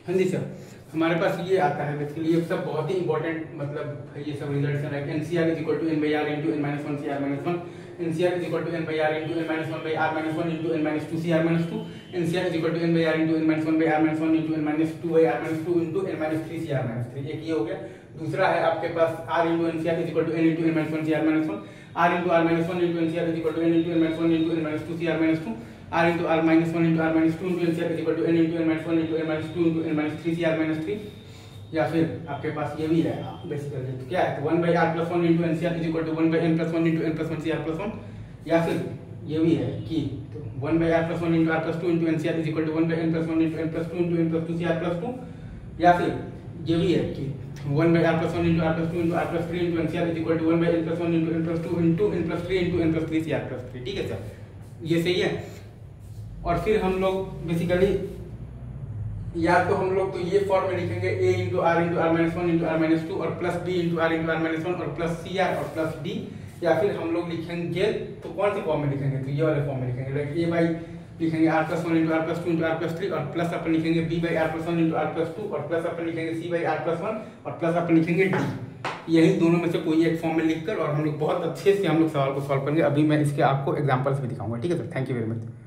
हाँ जी सर, हमारे पास ये आता है बेसिकली, ये सब बहुत ही इंपॉर्टेंट मतलब ये सब रिजल्ट है। NCr is equal to n by r into N minus one C are minus one, nCr is equal to n by r into N minus one by r minus one into N minus two C are minus two, nCr is equal to n by r into N minus one by r minus one into N minus two by r minus two into N minus three C are minus three. एक ये हो गया। दूसरा है आपके पास R into NCR is equal to N into N minus one C are minus one, R into R minus one into NCR is equal to N into N minus one into N minus two C are minus two, R into R minus one into R minus two into NCR is equal to N into N minus one into N minus two into N minus three C are minus three. या फिर आपके पास ये भी है basically, तो क्या है, one by r plus one into NCR is equal to one by n plus one into n plus one C r plus one. या फिर ये भी है कि one by r plus one into r plus two into NCR is equal to one by n plus one into n plus two into n plus two C r plus two. या फिर ये भी है कि one by r plus one into r plus two into r plus three into NCR is equal to one by n plus one into n plus two into n plus three into n plus three C r plus three. ठीक है sir, ये सही है। और फिर हम लोग basically या तो हम लोग तो ये फॉर्म में लिखेंगे a into R minus one into R minus two और plus b into R minus one और प्लस सी आर और प्लस d। या फिर हम लोग लिखेंगे तो कौन से फॉर्म में लिखेंगे, तो ये वाले फॉर्म में लिखेंगे, लाइक a बाई लिखेंगे r plus one into r plus two into r plus three और प्लस अपन लिखेंगे b by r plus one into r plus two और प्लस अपन लिखेंगे c by r plus one और प्लस अपन लिखेंगे d। यही दोनों में से कोई एक फॉर्म में लिखकर और हम लोग बहुत अच्छे से हम लोग सवाल को सॉल्व करेंगे। अभी मैं इसके आपको एग्जांपल्स भी दिखाऊंगा। ठीक है sir, thank you very much.